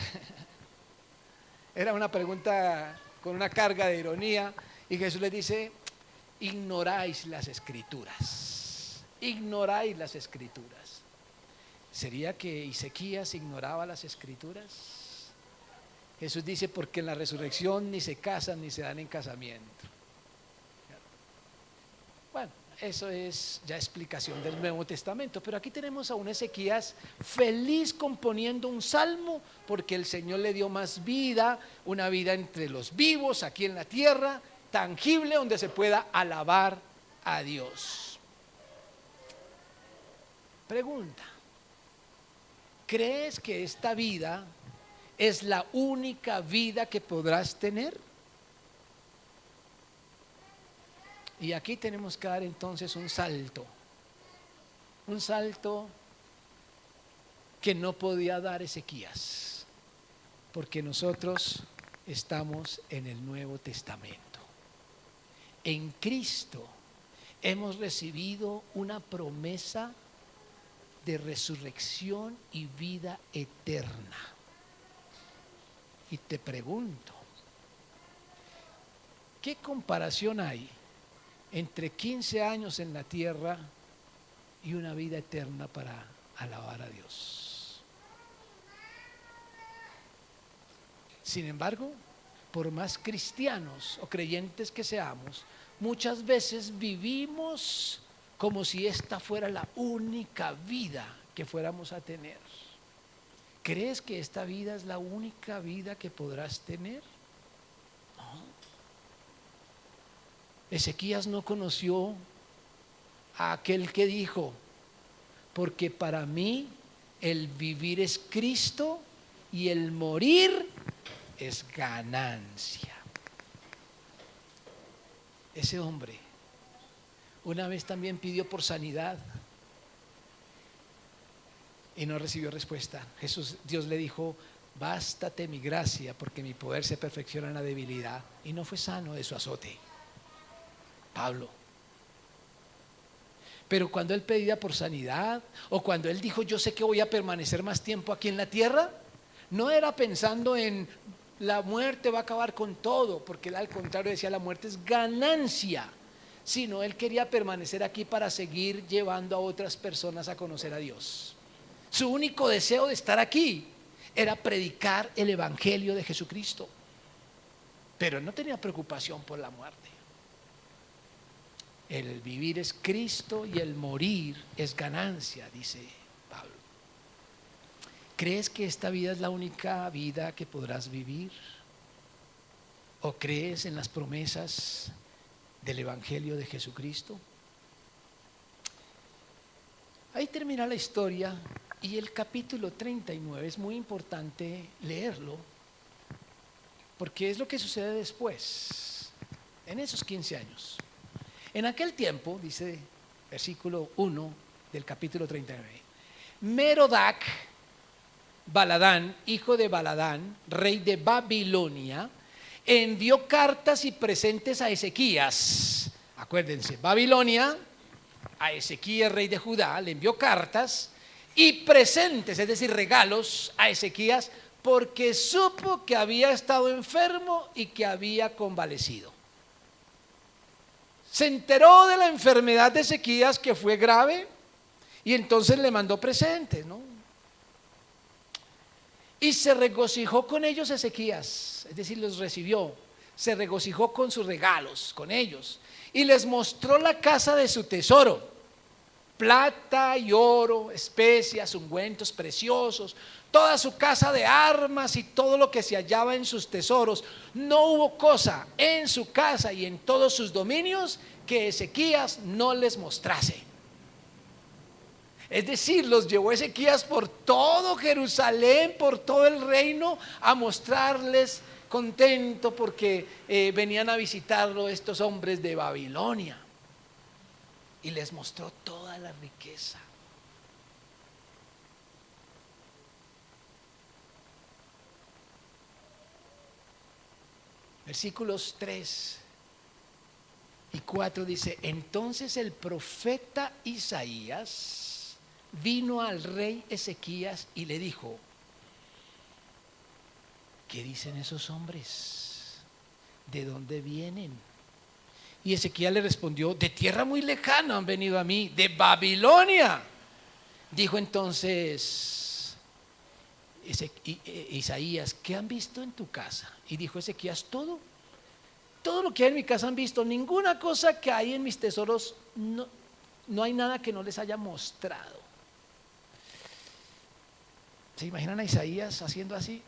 Era una pregunta con una carga de ironía, y Jesús les dice: ignoráis las escrituras, ignoráis las escrituras. ¿Sería que Ezequías ignoraba las escrituras? Jesús dice: porque en la resurrección ni se casan ni se dan en casamiento. Bueno, eso es ya explicación del Nuevo Testamento, pero aquí tenemos a un Ezequías feliz componiendo un salmo, porque el Señor le dio más vida, una vida entre los vivos aquí en la tierra, tangible, donde se pueda alabar a Dios. Pregunta: ¿crees que esta vida es la única vida que podrás tener? Y aquí tenemos que dar entonces un salto que no podía dar Ezequías, porque nosotros estamos en el Nuevo Testamento. En Cristo hemos recibido una promesa de resurrección y vida eterna. Y te pregunto, ¿qué comparación hay entre 15 años en la tierra y una vida eterna para alabar a Dios? Sin embargo, por más cristianos o creyentes que seamos, muchas veces vivimos como si esta fuera la única vida que fuéramos a tener. ¿Crees que esta vida es la única vida que podrás tener? No. Ezequías no conoció a aquel que dijo: porque para mí el vivir es Cristo y el morir es ganancia. Ese hombre una vez también pidió por sanidad y no recibió respuesta. Dios le dijo: bástate mi gracia, porque mi poder se perfecciona en la debilidad. Y no fue sano de su azote. Pablo. Pero cuando él pedía por sanidad, o cuando él dijo, yo sé que voy a permanecer más tiempo aquí en la tierra, no era pensando en la muerte va a acabar con todo, porque él al contrario decía, la muerte es ganancia, sino él quería permanecer aquí para seguir llevando a otras personas a conocer a Dios. Su único deseo de estar aquí era predicar el evangelio de Jesucristo, pero él no tenía preocupación por la muerte. El vivir es Cristo y el morir es ganancia, dice Pablo. ¿Crees que esta vida es la única vida que podrás vivir? ¿O crees en las promesas del evangelio de Jesucristo? Ahí termina la historia y el capítulo 39 es muy importante leerlo, porque es lo que sucede después, en esos 15 años. En aquel tiempo, dice versículo 1 del capítulo 39, Merodac Baladán, hijo de Baladán, rey de Babilonia, envió cartas y presentes a Ezequías. Acuérdense, Babilonia, a Ezequías, rey de Judá, le envió cartas y presentes, es decir, regalos a Ezequías, porque supo que había estado enfermo y que había convalecido. Se enteró de la enfermedad de Ezequías, que fue grave, y entonces le mandó presentes, ¿no? Y se regocijó con ellos Ezequías, es decir, los recibió, se regocijó con sus regalos, con ellos, y les mostró la casa de su tesoro, plata y oro, especias, ungüentos preciosos, toda su casa de armas y todo lo que se hallaba en sus tesoros. No hubo cosa en su casa y en todos sus dominios que Ezequías no les mostrase. Es decir, los llevó Ezequías por todo Jerusalén, por todo el reino, a mostrarles contento porque venían a visitarlo estos hombres de Babilonia. Y les mostró toda la riqueza. Versículos 3 y 4 dice: entonces el profeta Isaías vino al rey Ezequías y le dijo: ¿qué dicen esos hombres? ¿De dónde vienen? Y Ezequías le respondió: de tierra muy lejana han venido a mí, de Babilonia. Dijo entonces Isaías: ¿qué han visto en tu casa? Y dijo Ezequías: todo lo que hay en mi casa han visto, ninguna cosa que hay en mis tesoros, no hay nada que no les haya mostrado. ¿Se imaginan a Isaías haciendo así?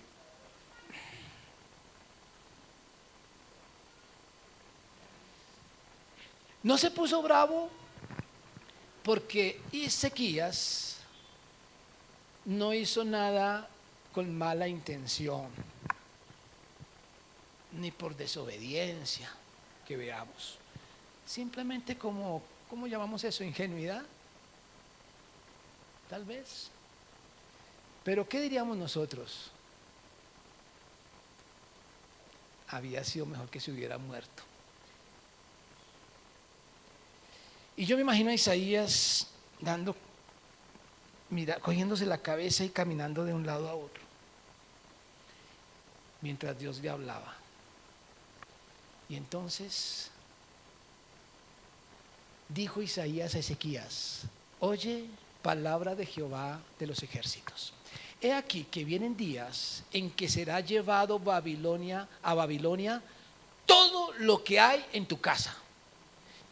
No se puso bravo porque Ezequías no hizo nada con mala intención, ni por desobediencia, que veamos. Simplemente ¿cómo llamamos eso? ¿Ingenuidad? Tal vez. Pero ¿qué diríamos nosotros? Había sido mejor que se hubiera muerto. Y yo me imagino a Isaías cogiéndose la cabeza y caminando de un lado a otro, mientras Dios le hablaba. Y entonces dijo Isaías a Ezequías: oye palabra de Jehová de los ejércitos. He aquí que vienen días en que será llevado a Babilonia todo lo que hay en tu casa.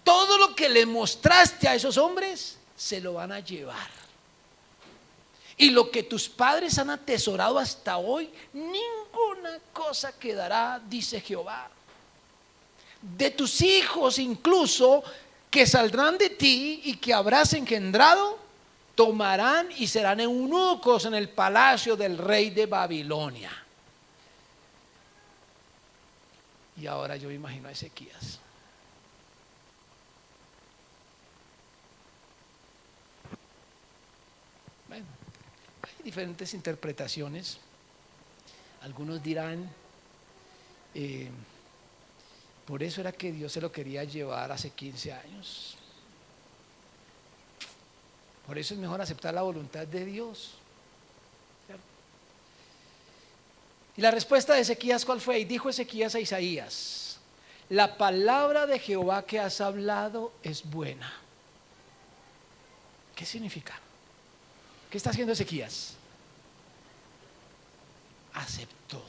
Todo lo que le mostraste a esos hombres se lo van a llevar. Y lo que tus padres han atesorado hasta hoy, ninguna cosa quedará, dice Jehová. De tus hijos incluso, que saldrán de ti y que habrás engendrado, tomarán y serán eunucos en el palacio del rey de Babilonia. Y ahora yo me imagino a Ezequías. Bueno, hay diferentes interpretaciones. Algunos dirán, por eso era que Dios se lo quería llevar hace 15 años. Por eso es mejor aceptar la voluntad de Dios. ¿Cierto? Y la respuesta de Ezequías, ¿cuál fue? Y dijo Ezequías a Isaías: la palabra de Jehová que has hablado es buena. ¿Qué significa? ¿Qué está haciendo Ezequías? Aceptó.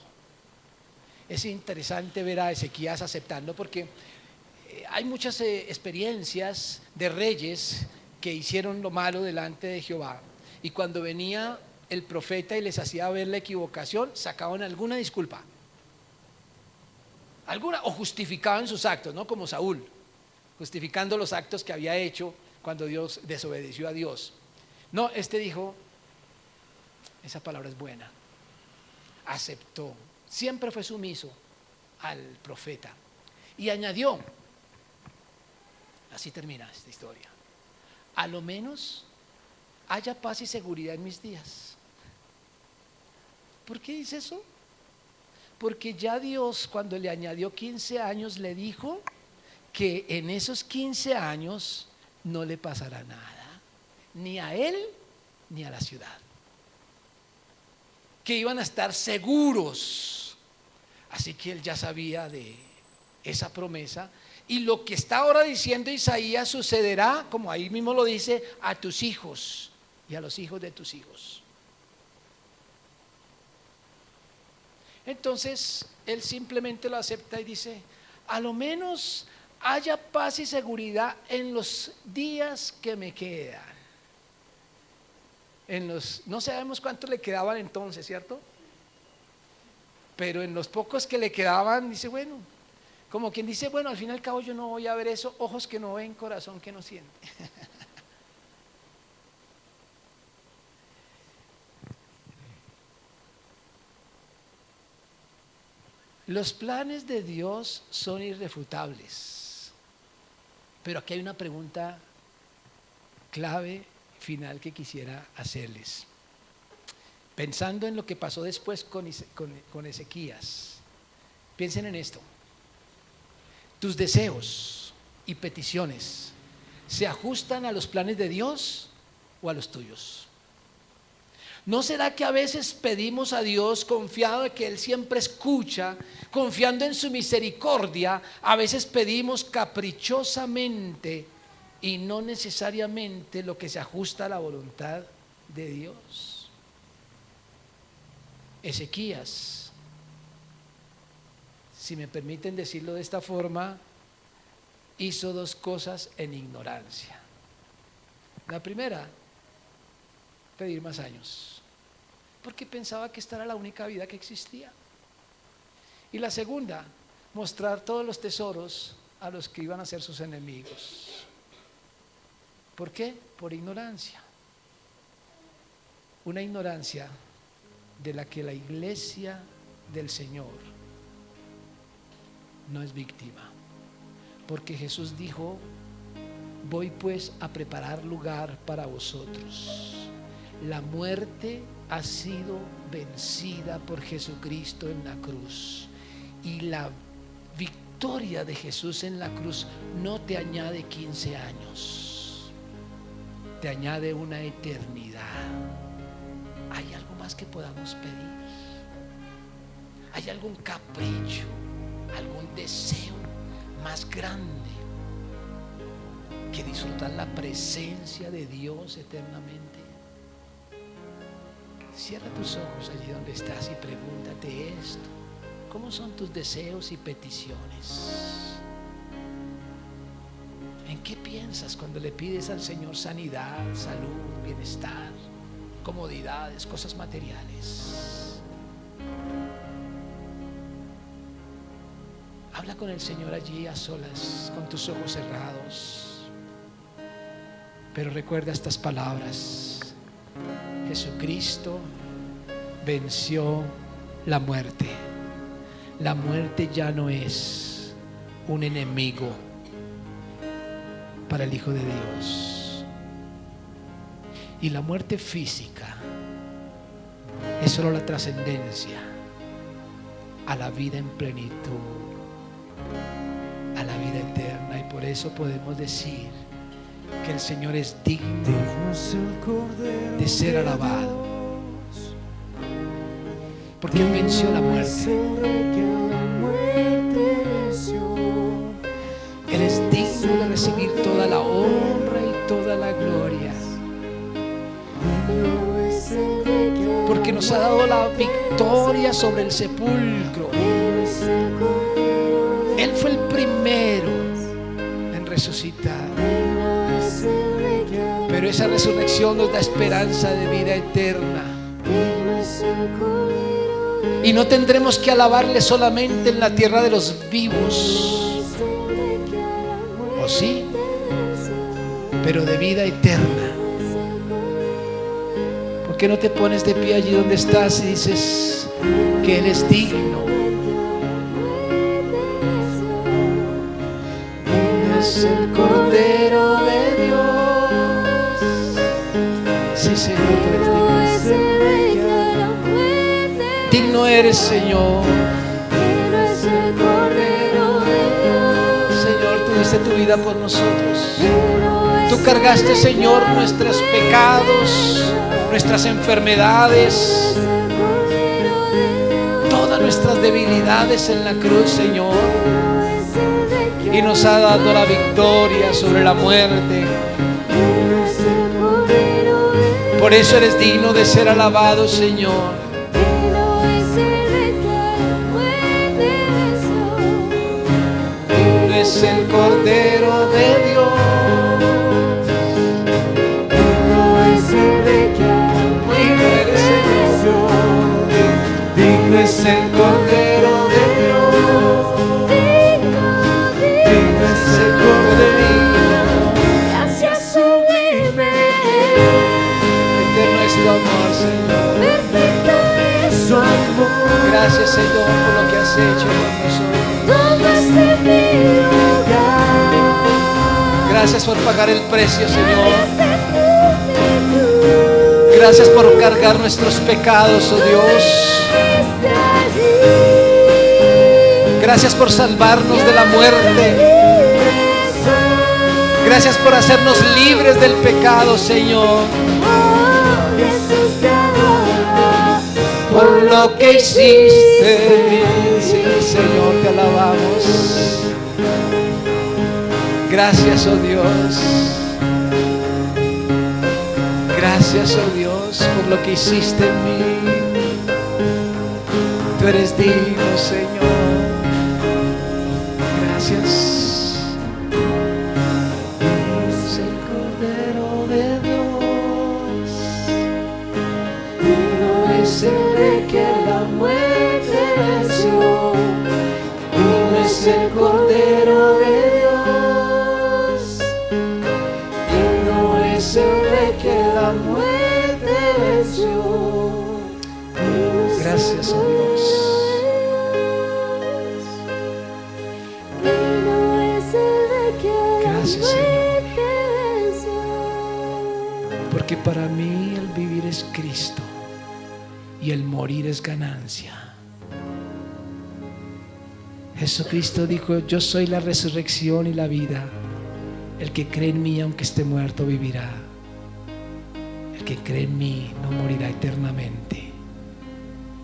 Es interesante ver a Ezequías aceptando, porque hay muchas experiencias de reyes que hicieron lo malo delante de Jehová, y cuando venía el profeta y les hacía ver la equivocación, sacaban alguna disculpa, alguna, o justificaban sus actos, ¿no? Como Saúl, justificando los actos que había hecho cuando Dios desobedeció a Dios. No, este dijo: esa palabra es buena. Aceptó, siempre fue sumiso al profeta, y añadió, así termina esta historia: a lo menos haya paz y seguridad en mis días. ¿Por qué dice eso? Porque ya Dios, cuando le añadió 15 años, le dijo que en esos 15 años no le pasará nada, ni a él ni a la ciudad, que iban a estar seguros. Así que él ya sabía de esa promesa, y lo que está ahora diciendo Isaías sucederá, como ahí mismo lo dice, a tus hijos y a los hijos de tus hijos. Entonces él simplemente lo acepta y dice: a lo menos haya paz y seguridad en los días que me quedan. No sabemos cuántos le quedaban entonces, ¿cierto? Pero en los pocos que le quedaban, dice, bueno, como quien dice, bueno, al fin y al cabo yo no voy a ver eso, ojos que no ven, corazón que no siente. Los planes de Dios son irrefutables, pero aquí hay una pregunta clave final que quisiera hacerles. Pensando en lo que pasó después con Ezequías, piensen en esto: tus deseos y peticiones ¿se ajustan a los planes de Dios o a los tuyos? ¿No será que a veces pedimos a Dios confiado de que Él siempre escucha, confiando en su misericordia? A veces pedimos caprichosamente y no necesariamente lo que se ajusta a la voluntad de Dios. Ezequías, si me permiten decirlo de esta forma, hizo dos cosas en ignorancia. La primera, pedir más años, porque pensaba que esta era la única vida que existía. Y la segunda, mostrar todos los tesoros a los que iban a ser sus enemigos. ¿Por qué? Por ignorancia. Una ignorancia de la que la iglesia del Señor no es víctima, porque Jesús dijo: voy pues a preparar lugar para vosotros. La muerte ha sido vencida por Jesucristo en la cruz, y la victoria de Jesús en la cruz no te añade 15 años, te añade una eternidad. ¿Hay algo más que podamos pedir? ¿Hay algún capricho, algún deseo más grande que disfrutar la presencia de Dios eternamente? Cierra tus ojos allí donde estás y pregúntate esto: ¿cómo son tus deseos y peticiones? ¿En qué piensas cuando le pides al Señor sanidad, salud, bienestar, comodidades, cosas materiales? Habla con el Señor allí a solas, con tus ojos cerrados, pero recuerda estas palabras: Jesucristo venció la muerte. La muerte ya no es un enemigo para el Hijo de Dios. Y la muerte física es solo la trascendencia a la vida en plenitud, a la vida eterna. Y por eso podemos decir que porque el Señor es digno de ser alabado, porque Él venció la muerte. Él es digno de recibir toda la honra y toda la gloria, porque nos ha dado la victoria sobre el sepulcro. Él fue el primero en resucitar, pero esa resurrección nos da esperanza de vida eterna. Y no tendremos que alabarle solamente en la tierra de los vivos, o sí, pero de vida eterna. ¿Por qué no te pones de pie allí donde estás y dices que Él es digno? Es el Cordero de Dios. Sí, Señor, tú eres digno. Digno eres, Señor. Señor, tú diste tu vida por nosotros. Tú cargaste, Señor, nuestros pecados, nuestras enfermedades, todas nuestras debilidades en la cruz, Señor, y nos ha dado la victoria sobre la muerte. Por eso eres digno de ser alabado, Señor. Digno es el Cordero de Dios. Digno es el Cordero de Dios. Digno es el Cordero. Gracias, sublime. Eterno es tu amor, Señor. Perfecto es tu amor. Gracias, Señor, por lo que has hecho con nosotros. Gracias por pagar el precio, Señor. Gracias por cargar nuestros pecados, oh Dios. Gracias por salvarnos de la muerte. Gracias por hacernos libres del pecado, Señor. Por lo que hiciste, sí, Señor, te alabamos. Gracias, oh Dios. Gracias, oh Dios, por lo que hiciste en mí. Tú eres digno, Señor. Gracias. Es el Cordero de Dios. No es el de que la muerte venció. No es el Cordero de Dios. No es el de que la muerte venció. Gracias, oh Dios. Gracias, Señor. Porque para mí el vivir es Cristo y el morir es ganancia. Jesucristo dijo: yo soy la resurrección y la vida. El que cree en mí, aunque esté muerto, vivirá. El que cree en mí no morirá eternamente.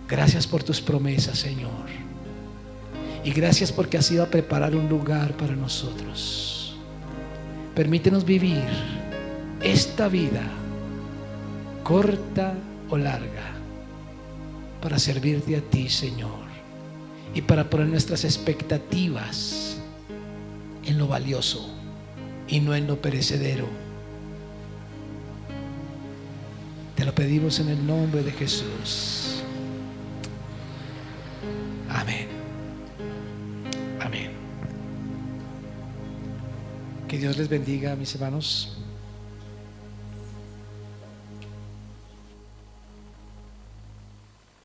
Gracias por tus promesas, Señor. Y gracias porque has ido a preparar un lugar para nosotros. Permítenos vivir esta vida, corta o larga, para servirte a ti, Señor, y para poner nuestras expectativas en lo valioso y no en lo perecedero. Te lo pedimos en el nombre de Jesús. Amén. Amén. Que Dios les bendiga, mis hermanos.